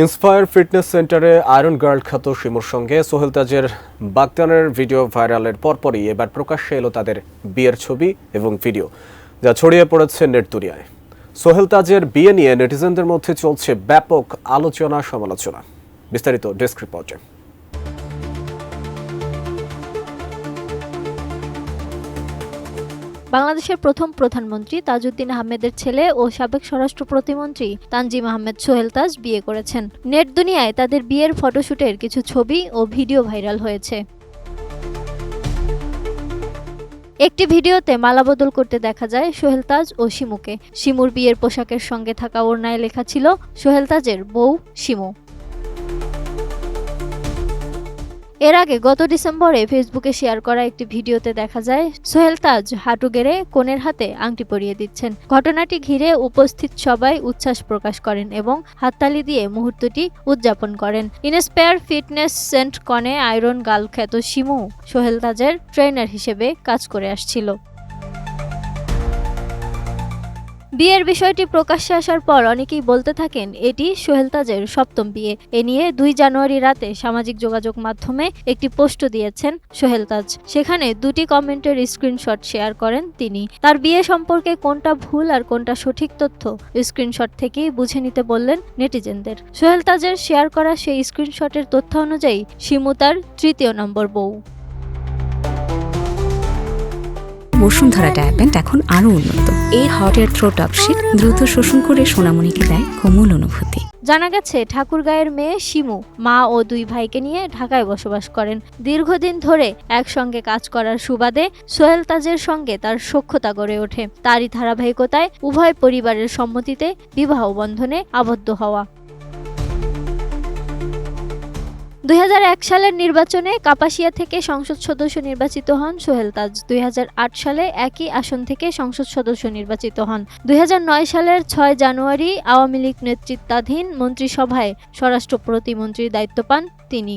Inspire fitness সেন্টারে iron girl খ্যাত শিমুর সঙ্গে সোহেল তাজের বাগদানের ভিডিও ভাইরালের পরপরই এবার প্রকাশ্যে এলো তাদের বিয়ের ছবি এবং ভিডিও, যা ছড়িয়ে পড়েছে নেট দুনিয়ায়। সোহেল তাজের বিয়ে নিয়ে নেটিজেনদের মধ্যে চলছে ব্যাপক আলোচনা সমালোচনা। বিস্তারিত ডেস্ক রিপোর্টে। বাংলাদেশের প্রথম প্রধানমন্ত্রী তাজউদ্দিন আহমেদের ছেলে ও সাবেক স্বরাষ্ট্র প্রতিমন্ত্রী তানজিম আহমেদ সোহেল তাজ বিয়ে করেছেন। নেট দুনিয়ায় তাদের বিয়ের ফটোশুটের কিছু ছবি ও ভিডিও ভাইরাল হয়েছে। একটি ভিডিওতে মালা বদল করতে দেখা যায় সোহেল তাজ ও শিমুকে। শিমুর বিয়ের পোশাকের সঙ্গে থাকা ওড়নায় লেখা ছিল সোহেল তাজের বউ শিমু। এর আগে গত ডিসেম্বরে ফেসবুকে শেয়ার করা একটি ভিডিওতে দেখা যায় সোহেল তাজ হাঁটু গেড়ে কনের হাতে আংটি পরিয়ে দিচ্ছেন। ঘটনাটি ঘিরে উপস্থিত সবাই উচ্ছ্বাস প্রকাশ করেন এবং হাততালি দিয়ে মুহূর্তটি উদযাপন করেন। ইন্সপায়ার ফিটনেস সেন্টারে আয়রন গার্ল খ্যাত শিমু সোহেল তাজের ট্রেনার হিসেবে কাজ করে আসছিল। বিয়ের বিষয়টি প্রকাশ্যে আসার পর অনেকেই বলতে থাকেন এটি সোহেল তাজের সপ্তম বিয়ে। এ নিয়ে 2 জানুয়ারি রাতে সামাজিক যোগাযোগ মাধ্যমে একটি পোস্ট দিয়েছেন সোহেল তাজ। সেখানে 2টি কমেন্টের স্ক্রিনশট শেয়ার করেন তিনি। তার বিয়ে সম্পর্কে কোনটা ভুল আর কোনটা সঠিক তথ্য স্ক্রিনশট থেকেই বুঝে নিতে বললেন নেটিজেনদের। সোহেল তাজের শেয়ার করা সেই স্ক্রিনশটের তথ্য অনুযায়ী শিমু তার 3য় নম্বর বউ। বসুন্ধরা ডায়াপেন্ট এখন আরো উন্নত। এই হট এয়ার থ্রো টপশিট দ্রুত শোষণ করে সোনামণিকে দেয় কোমল অনুভূতি। জানা গেছে ঠাকুরগাঁয়ের মেয়ে শিমু মা ও 2 ভাইকে নিয়ে ঢাকায় বসবাস করেন। দীর্ঘদিন ধরে একসঙ্গে কাজ করার সুবাদে সোহেল তাজের সঙ্গে তার সখ্যতা গড়ে ওঠে। তারই ধারাবাহিকতায় উভয় পরিবারের সম্মতিতে বিবাহ বন্ধনে আবদ্ধ হওয়া। 2001 সালের নির্বাচনে কাপাসিয়া থেকে সংসদ সদস্য নির্বাচিত হন সোহেল তাজ। 2008 সালে একই আসন থেকে সংসদ সদস্য নির্বাচিত হন। 2009 সালের 6 জানুয়ারি আওয়ামী লীগ নেতৃত্বাধীন মন্ত্রিসভায় স্বরাষ্ট্র প্রতিমন্ত্রীর দায়িত্ব পান তিনি।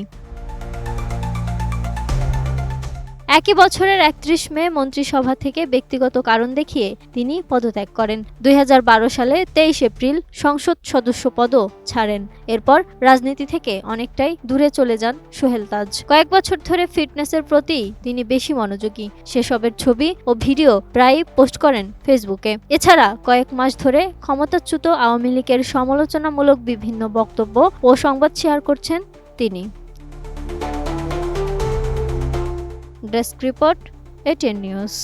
একই বছরের 31 মে মন্ত্রিসভা থেকে ব্যক্তিগত কারণ দেখিয়ে তিনি পদত্যাগ করেন। 2012 সালে 23 এপ্রিল সংসদ সদস্য পদও ছাড়েন। এরপর রাজনীতি থেকে অনেকটাই দূরে চলে যান সোহেল তাজ। কয়েক বছর ধরে ফিটনেসের প্রতি তিনি বেশি মনোযোগী। সেসবের ছবি ও ভিডিও প্রায়ই পোস্ট করেন ফেসবুকে। এছাড়া কয়েক মাস ধরে ক্ষমতাচ্যুত আওয়ামী লীগের সমালোচনামূলক বিভিন্ন বক্তব্য ও সংবাদ শেয়ার করছেন তিনি। Desk report, ATN news.